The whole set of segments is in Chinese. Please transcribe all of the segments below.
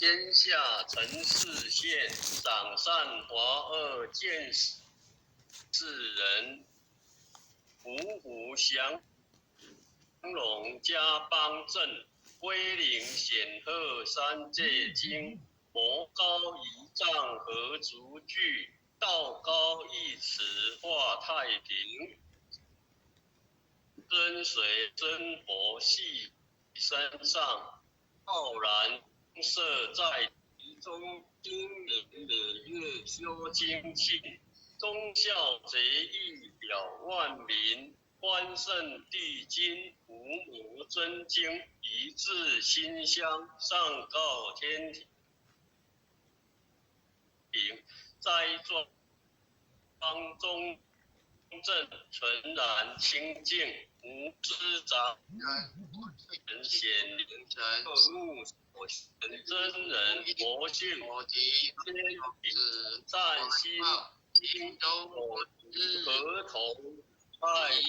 天下陈氏县长善华二见世人，虎虎祥龙家邦镇，威灵显赫三界经，魔高一丈何足惧，道高一尺化太平。真水真佛系身上，浩然色在其中，经年累月修精进，忠孝节义表万民，关圣帝君伏魔真经，一至馨香上告天庭，斋庄中正纯然清净，无知杂人显灵神目所现真人佛性天子善心经我合同爱怀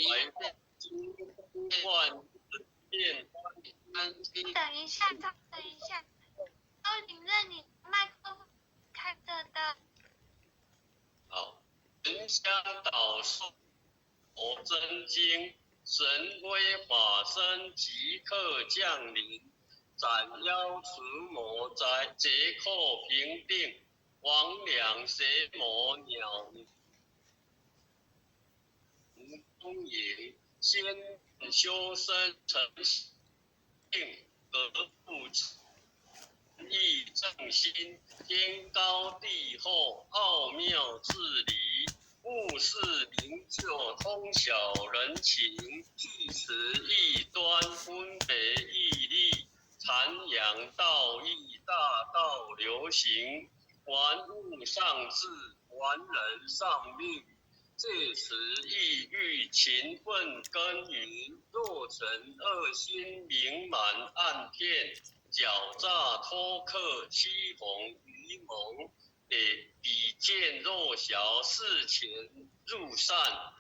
金万变。等一下，等一下，都领着你麦克风开着的。好，云香导授佛真经，神威法身即刻降临，斩妖除魔在劫寇平定，魍魉邪魔鸟东迎，先修身成性，得不义正心，天高地厚，奥妙治理，目视明就，通晓人情，具持异端，分别义利，阐扬道义，大道流行，玩物上智，玩人上命。借此意欲勤奋耕耘，若成恶心明瞒暗骗，狡诈托客，欺哄愚蒙，比见弱小，视钱入善，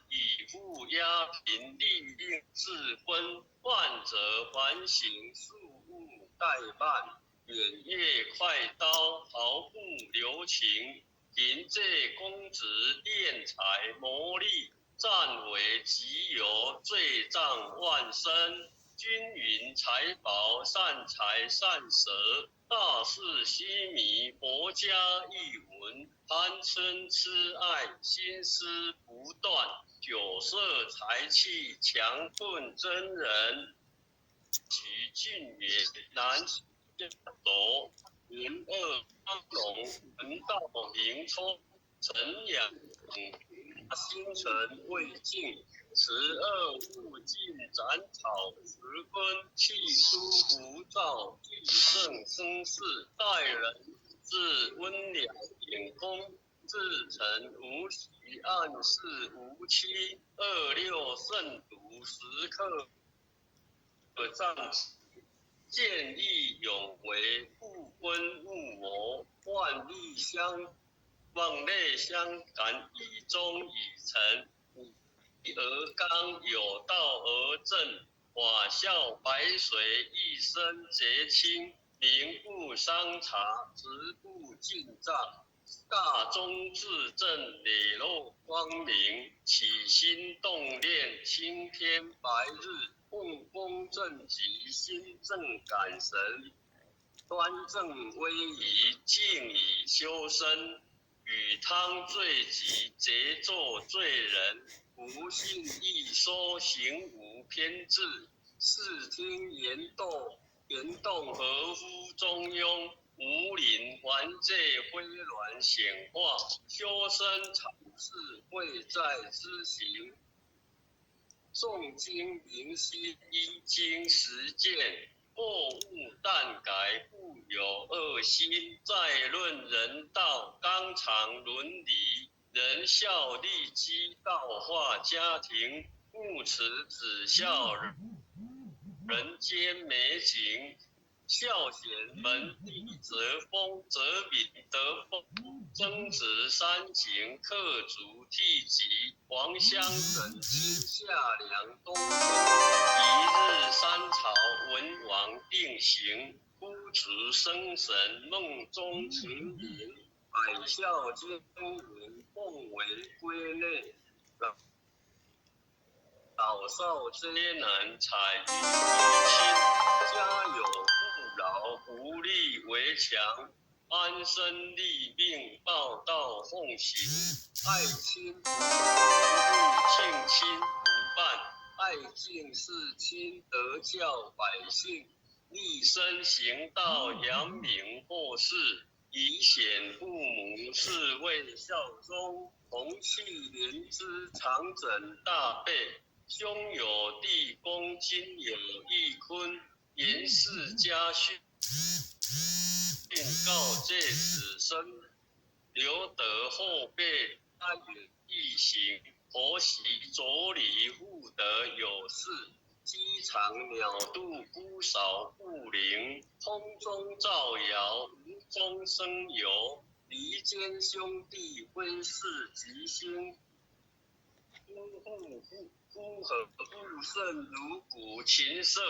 以富压贫，利令自分，患者还行，庶务怠慢，远越快刀，毫不留情。凭借公职敛财谋利，占为己有，罪障万生。均匀财宝，善财善舍，大事虚迷，佛家一闻，贪嗔痴爱，心思不断，酒色财气，强困真人。徐俊也难走，云恶光荣，文道明聪，陈养心诚未尽，持恶勿尽，斩草除根，气出浮躁，俱胜生事，待人至温良秉公，至诚无许，暗示无欺，二六慎独，时刻仗见义勇为，不昏勿谋，万利往内相感，以忠以诚，以而刚，有道而正，法孝白水，一生洁清，名不伤察，直不进账，大忠至正，磊落光明，起心动念，青天白日，奉公正直，心正感神，端正威仪，静以修身，与汤罪己，节作罪人，不信易说，行无偏执，视听言动合乎中庸，无临还戒，挥鸾显化，修身常事，贵在知行。诵经明心，依经实践，或勿惮改，故有恶心。再论人道，纲常伦理，仁孝利基，道化家庭，务持子孝，人间美景。孝贤门第，则风则敏，得风曾子三秦，克族替己，黄香等亲，夏凉冬冬，一日三朝，文王定型，夫持生神，梦中情灵，百孝经云，奉为归类。老少皆能采云以亲，家有父老，无力为强。安身立命，报道奉行。爱亲不敬亲不办，爱敬事亲，德教百姓。立身行道，扬名后世，以显父母，是谓孝忠。同气连枝，长枕大被。兄有弟恭，亲有义坤，严氏家训告诫子孙，留得后辈。他允义行，婆媳妯娌，互得有事。鸡肠鸟肚，姑嫂不灵，空中造谣，无中生有。离间兄弟，婚事吉星。夫和不胜如鼓，琴瑟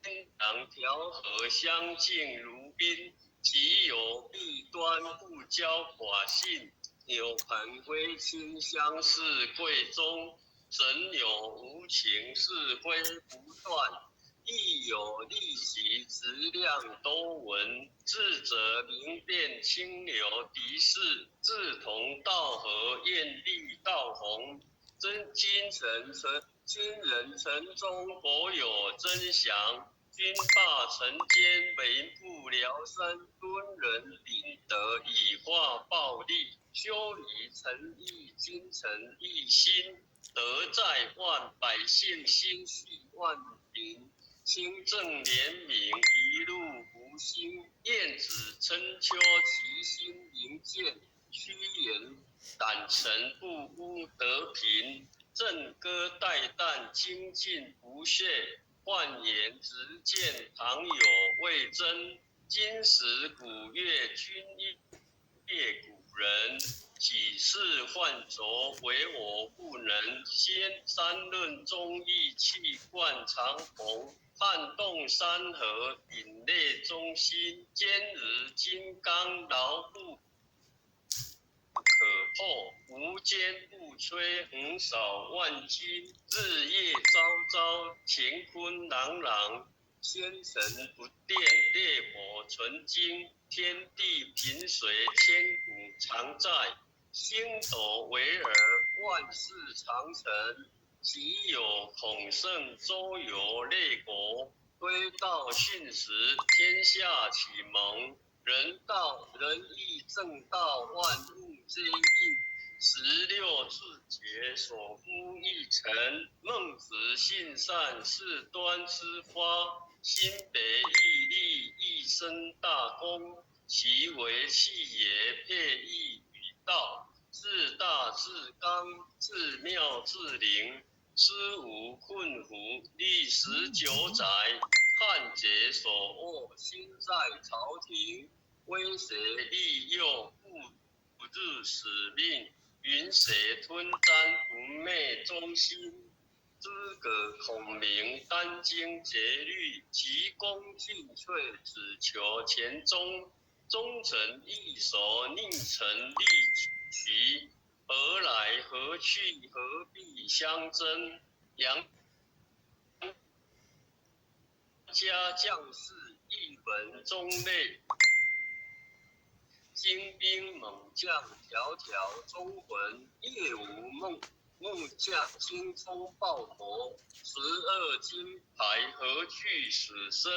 天堂调和，相敬如宾。其有弊端，不交寡信。有朋归亲，相视贵中。神有无情，是非不断。亦有利己，质量多闻。智者明辨，清流敌视。志同道合，艳丽道红。今人城中，国有真祥。君霸臣奸，为不聊生。敦人秉德，以化暴力。修理诚意，精诚一心。德在万，百姓心系万民。清正廉明，一路福星。晏子称丘，其心明鉴。虚言胆诚，不污德平。正歌代旦，精进不懈。焕颜直谏，堂有魏征。今时古乐，均业古人。几世换浊，唯我不能。先三论忠义，气贯长虹。撼动山河，凛冽中心。坚如金刚，牢不可破。无坚不摧，横扫万军。日夜朝朝，乾坤朗朗。仙神不变，烈火纯金。天地平随，千古常在。星斗为尔，万事长成。其有孔圣，周游列国。归道训时，天下启蒙。人道仁义正道，万物皆应。16字节，所呼亦成。孟子性善，事端之发。新北义立，一生大功。其为气也，配义与道。自大自刚，自妙自灵。知无困苦，历19载。汉贼所恶，心在朝廷。威胁利诱，不日使命。云邪吞占，不昧忠心。诸葛孔明，殚精竭虑。急功近瘁，只求前忠。忠臣易守，宁臣力齐。何来何去，何必相争。杨家将士，一本忠烈。精兵猛将，条条忠魂。夜无木匠，精忠报国。12金牌，何惧死生。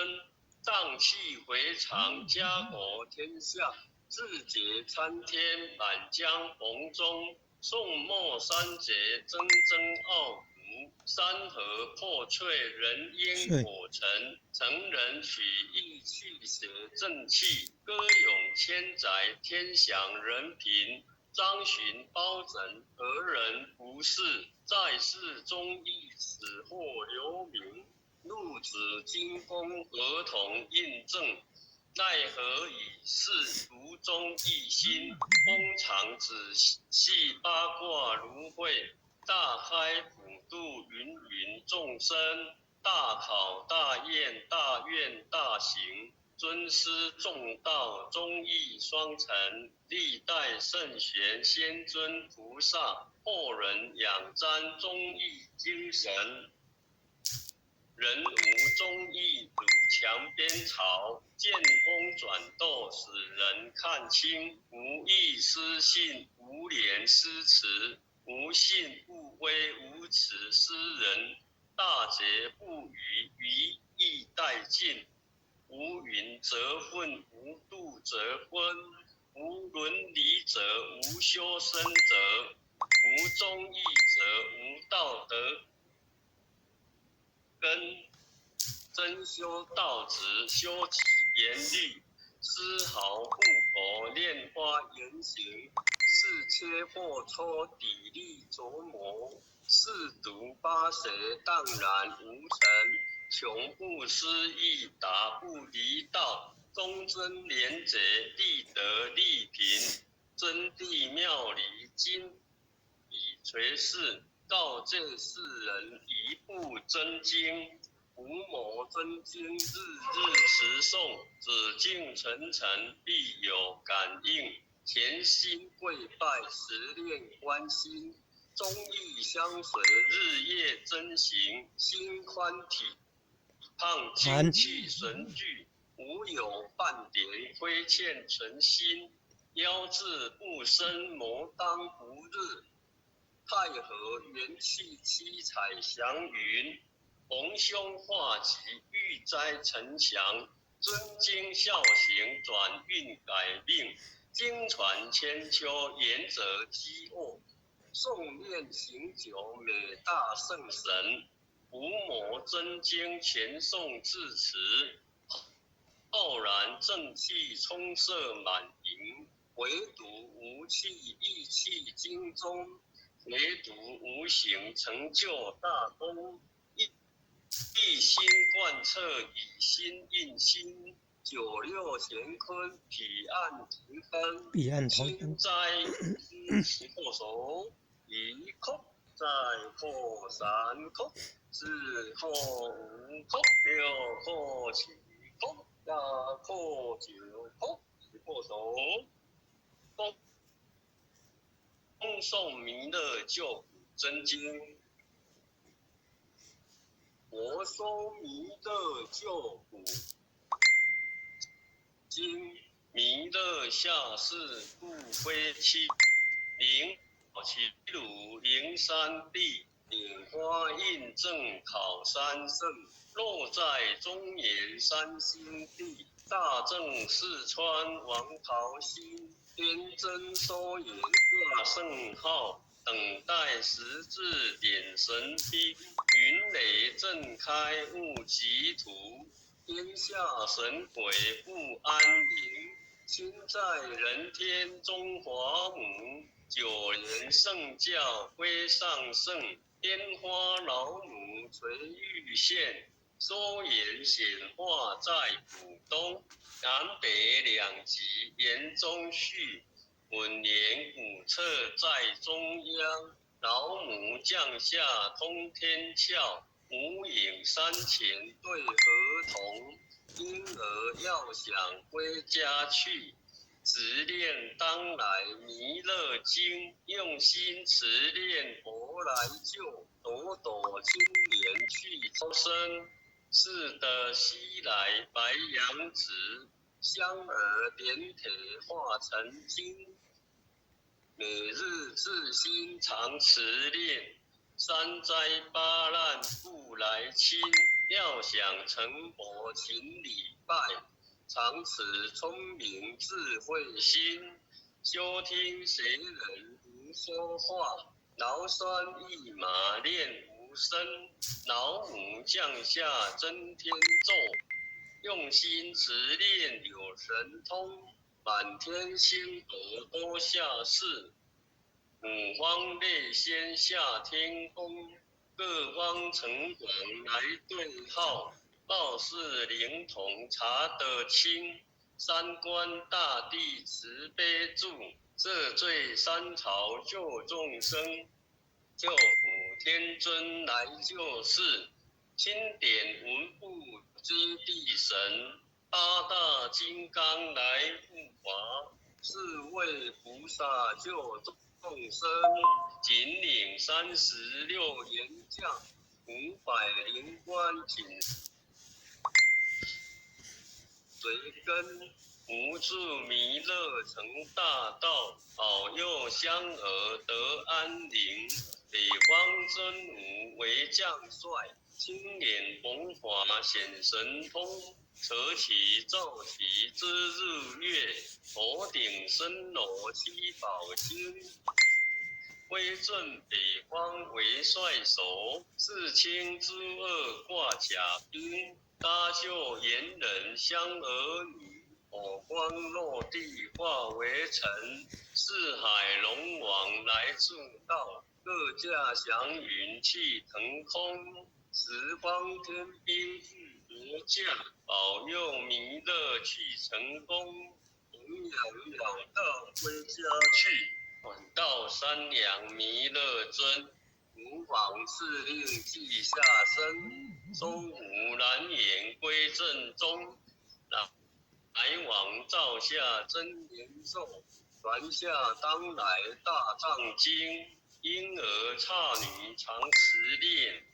荡气回肠，家国天下。志节参天，满江红中。宋末三杰，铮铮傲骨。山河破碎，人烟火沉。成人取义，去邪正气。歌咏千载，天享人平。张巡包拯，何人不是？在世忠义，死或留名。陆子精功，合同印证。奈何以是独忠一心。封藏子系，八卦如会。大开普度，芸芸众生。大考大验，大愿大行。尊师重道，忠义双成，历代圣贤先尊菩萨，后人仰瞻忠义精神。人无忠义如墙边草，见风转舵使人看清。无义失信，无廉失耻，无信不威，无耻失人。大节不渝，愚义殆尽。无云则混，无度则昏。无伦理者，无修身者；无忠义者，无道德根。真修道直，修己严律，丝毫不苟，拈花言行。是切或磋，砥砺琢磨。是读八舌，荡然无尘。穷不思义，达不离道。忠贞廉洁，立德立贫。真谛妙理，今已垂世。告诫世人，一部真经。无谋真经，日日持诵。紫禁沉沉，必有感应。潜心跪拜，实练观心。忠义相随，日夜真行。心宽体胖，精气神聚。无有半点亏欠诚心。腰志不深，谋当不日。太和元气，七彩祥云。逢凶化吉，遇灾呈祥。遵经孝行，转运改命。经传千秋，言则积恶。诵念行久，美大圣神。伏魔真经，前诵至此。浩然正气，充塞满盈。唯独无气，意气精中。唯独无形，成就大功。一心贯彻，以心印心。九六乾坤，彼岸同分。心斋之破手，一空再破三空。四破五空，六破七空，八破九空。十破手。恭诵弥勒救苦真经。佛说弥勒救苦经，弥勒下世不非亲。灵其乳，灵山地，莲花印证考三圣。落在中原三星地，大正四川王桃心。天真收言挂圣号，等待时至点神兵。云雷震开雾极图，天下神鬼不安宁。心在人天中华母，九莲圣教归上圣。天花老母垂玉线，说言显化在浦东。南北两极言中序，稳言古策在中央。老母降下通天窍，无影山前对河童。婴儿要想归家去，直念当来弥勒经。用心持念佛来救，朵朵金莲去超生。是的西来白羊子，香儿点铁化成金。每日自心常持念，三灾八难不来侵。要想成佛勤礼拜，常持聪明智慧心。休听谁人胡说话，劳酸一马练无声。老母降下真天咒，用心持念有神通。满天星斗多下世，五方列仙下天宫。各方城隍来对号，报事灵童查得清。三官大帝慈悲助，赦罪三朝救众生。救苦天尊来救世，钦点文部接地神。八大金刚来护法，是为菩萨救众生，仅领36员将，500灵官紧随跟，扶助弥勒成大道，保佑香儿得安宁。北方真武为将帅，青眼红华显神通，扯起照旗之日月，头顶身罗七宝金。威震北方为帅首，世卿之二挂甲兵，搭救猿人香儿女，火光落地化为尘，四海龙王来助道，各驾祥云气腾空，十方天兵俱别驾，保佑弥勒去成功，弘扬两道归家去。转到山梁弥勒尊，吾往敕令记下生，收吾蓝眼归正中，来往照下真言咒，传下当来大藏经，婴儿刹女常持念，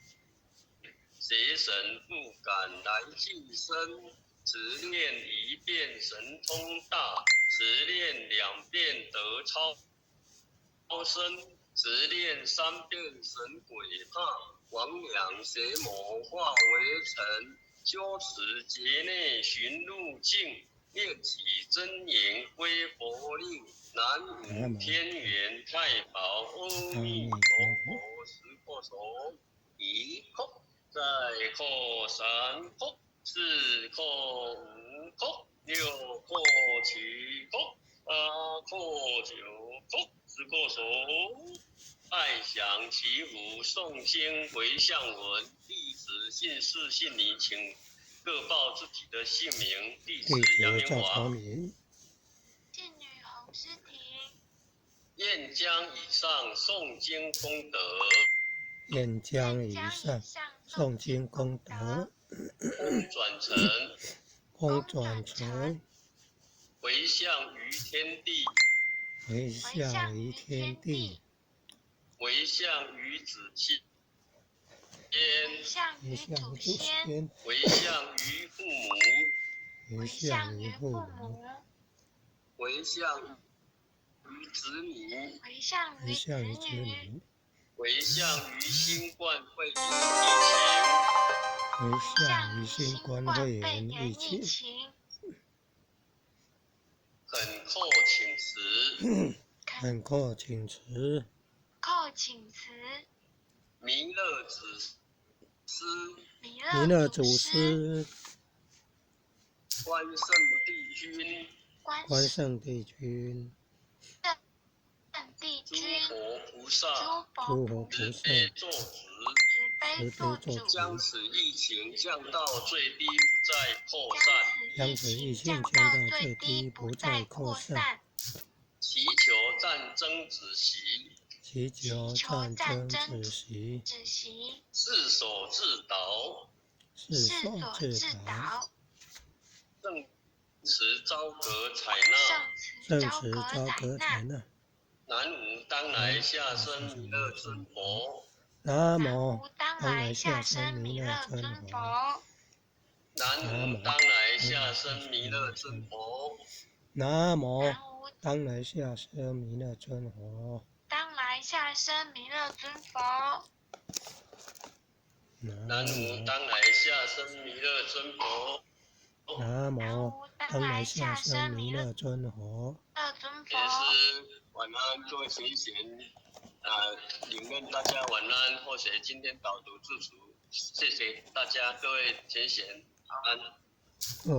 邪神不敢来近身，只念一遍神通大，只念2遍得超生，只念3遍神鬼怕，亡两邪魔化为尘，修持劫内寻路径，念起真言归佛令，南无天元太保阿弥陀佛，十破手，一叩，再叩3叩，4叩5叩，6叩7叩，8叩9叩，10叩手，拜降祈福诵经回向文，弟子姓氏姓名，请各报自己的姓名。弟子杨元华。妓女洪诗婷。愿将以上诵经功德，愿将以上诵经功德，空转成回向于天地，回向于天地，回向于子先，回向于祖先，回向于父母，回向于父母，回向于子女，回向于子女，回向于新冠肺炎回向于新冠肺炎疫情，恳叩请辞，恳叩请辞，弥勒祖师，弥勒祖师，关圣帝君，关圣帝君，诸佛菩萨，诸佛菩萨，慈悲作主，将此疫情降到最低，不再扩散，将此疫情降到最低，不再扩散，祈求战争止息，祈求战争止息，世所自导，世所自导，圣慈昭格采纳，圣慈昭格采纳。南无当来下生弥勒尊佛，南无当来下生弥勒尊佛，南无当来下生弥勒尊佛，南无当来下生弥勒尊佛，当来下生弥勒尊佛，南无当来下生弥勒尊佛，南无当来下生弥勒尊佛。也是晚安，各位贤贤，里面大家晚安，或者今天导读祝福，谢谢大家，各位贤贤安。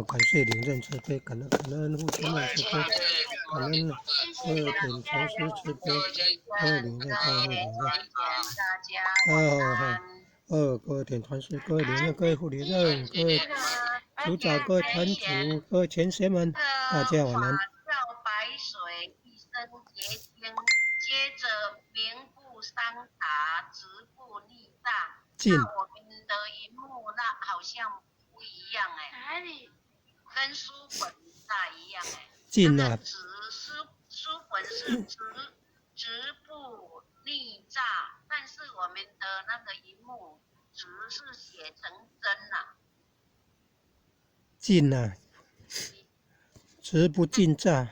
感谢领认慈悲，感恩护天的慈悲，感恩各位点传师慈悲，各位领认，各位点传师，各位领认，各位护理认，各位组长，各位团主，各位贤贤们，大家晚安。接着名部桑塔，直部立藏。进。那我们的荧幕那好像不一样哎。哪里？跟书本不大一样哎。进啊，书本是直不逆炸，但是我们的那个荧幕直是写成真呐。进啊，直不进炸。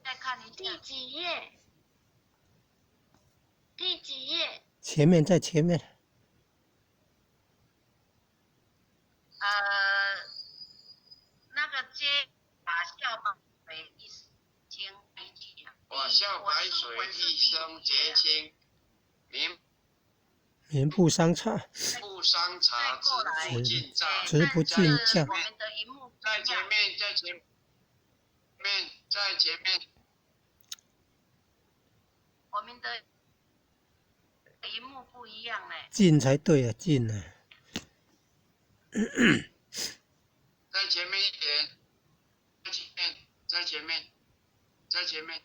再看一第下，几页？第几页？前面在前面。那个接法笑白水一清白气啊，法笑白水一生皆清，民不伤差，不伤茶，直不进炸。直不进炸。我们的荧幕在前面，在前面，在前面。我们的荧幕不一样嘞。进才对啊，进啊。在前面一点，在前面，在前面，在前面。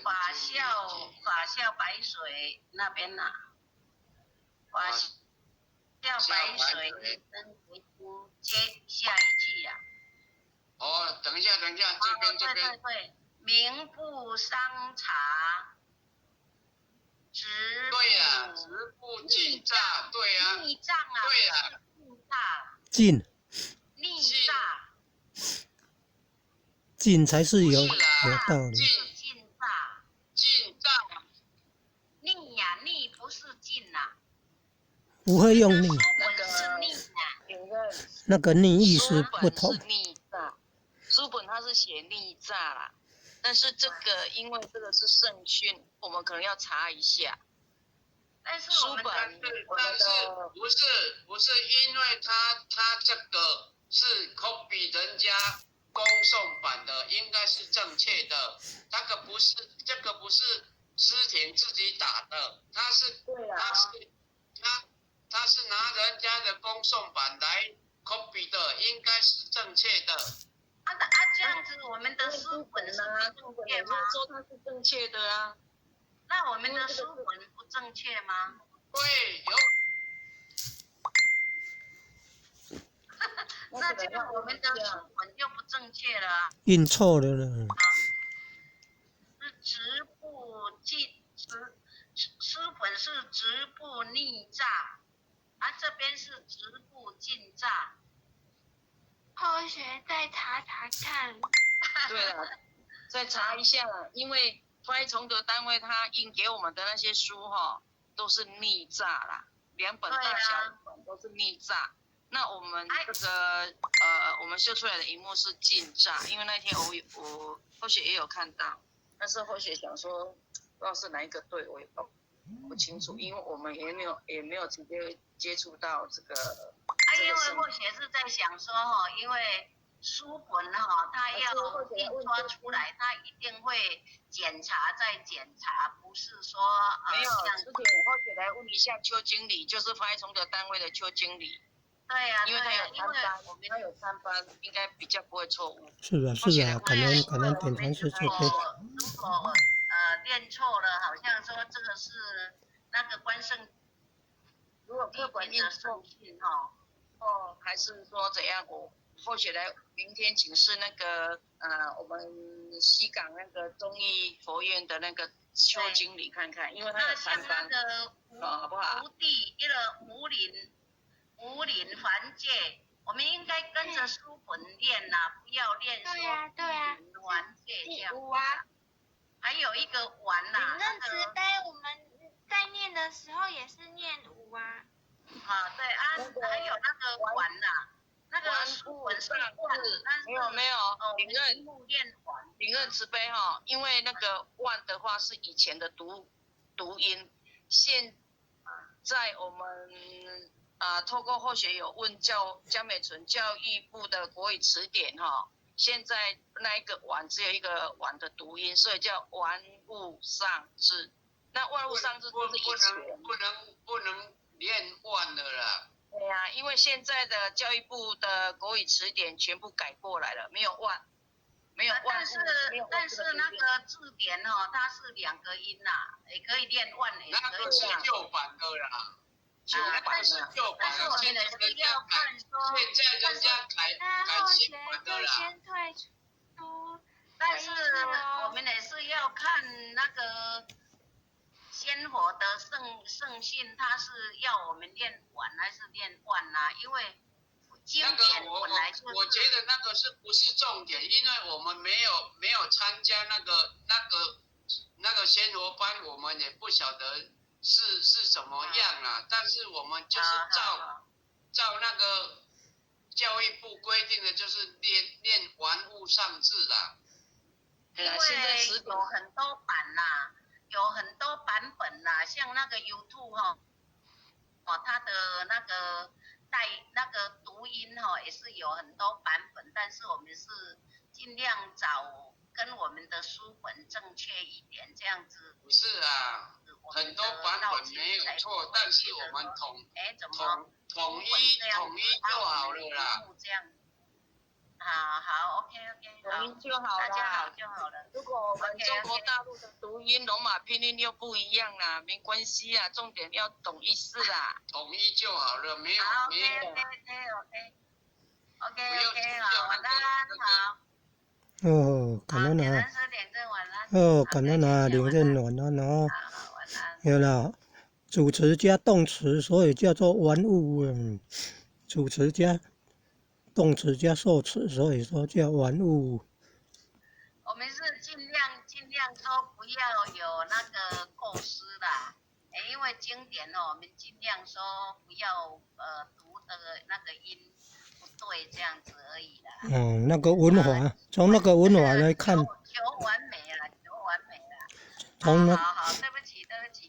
法笑白水那边呐、法笑白水一生结清，接下一句呀、哦，等一下，这边。对，名不伤茶，直不进炸，对呀。逆障啊，对呀。逆炸。进。逆炸。进才是有道理。进炸。逆呀，逆不是进呐。不会用逆。那个是逆呐。那个逆意思不同。逆炸，书本它是写逆炸啦，但是这个因为这个是圣训，我们可能要查一下。但是书本，但是不是因为他这个是 copy 人家公送版的，应该是正确的。这个不是诗婷自己打的，他是拿人家的公送版来 copy 的，应该是正确的。这样子我们的书本是不正确吗？说它是正确的啊。那我们的书本不正确吗？对，有。那这个我们的书本就不正确了。印错了呢。是直不进，书本是直不逆炸，这边是直不进炸。后学再查查看。对了，再查一下，因为翻译崇德单位他印给我们的那些书都是逆炸啦，2本大小本都是逆炸。那我们这个我们秀出来的荧幕是进炸，因为那天我后学也有看到，但是后学想说不知道是哪一个对，我也不清楚，因为我们也没有直接接触到这个。因为后学是在想说因为书本他要印刷出来，他一定会检查再检查，不是说没有。之前我后学来问一下邱经理，就是翻译崇德单位的邱经理。对呀，因为他有参班，应该比较不会错误。是啊，感恩点传师这边。如果念错了，好像说这个是那个关圣，如果课本印错还是说怎样？我或许来明天请示那个我们西港那个中医佛院的那个邱经理看看，因为他有参班。那像那个好不好？无林环界，我们应该跟着书本练不要练说无林环界这样。还有一个丸领认慈悲，我们在念的时候也是念五啊。对还有那个丸那个书本是万，但是没有领认慈悲因为那个万的话是以前的读音，现在我们透过后学有问江美纯教育部的国语词典现在那一个丸只有一个丸的读音，所以叫玩物丧志。那万物丧志都是以前不能念万了啦。对呀，因为现在的教育部的国语词典全部改过来了，没有万，没有万物，但是那个字典哦，它是2个音呐，也可以念万，也那个是旧版的啦，但是旧版的，现在人家改，现在人家改新版的啦。先退出。但是我们也是要看那个仙佛的圣训，他是要我们念完还是念万呐？因为经典本来就是。我觉得那个是不是重点？因为我们没有参加那个仙佛班，我们也不晓得是怎么样啦。但是我们就是照那个教育部规定的，就是念玩物丧志啦。因为有很多版呐，有很多版本呐，像那个 YouTube 它的那个那个读音也是有很多版本，但是我们是尽量找跟我们的书本正确一点，这样子。不是啊，很多版本没有错，但是我们统一就好了啦。好 ，OK， 统一就好了，大家好就好了。如果我们中国大陆的读音罗马拼音又不一样啦，没关系啊，重点要懂意思啦。统一就好了，没有。OK， 好，晚安，好。哦，感恩啊！哦，感恩啊，领认晚安哦。有了，主词加动词，所以叫做玩物。主词加动词加受词，所以说叫玩物。我们是尽量说不要有那个构思啦，因为经典我们尽量说不要读的那个音不对这样子而已啦。那个文法，从那个文法来看。求完美啦。好，对不起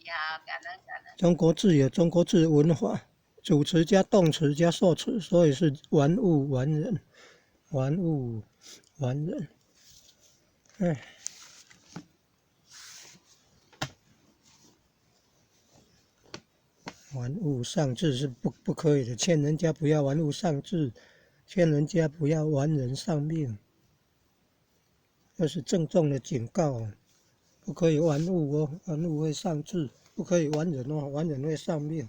啊，感恩。中国字有中国字文法。主词加动词加受词，所以是玩物玩人，玩物玩人。玩物丧志是不可以的，劝人家不要玩物丧志，劝人家不要玩人丧命，这是郑重的警告，不可以玩物哦，玩物会丧志，不可以玩人哦，玩人会丧命。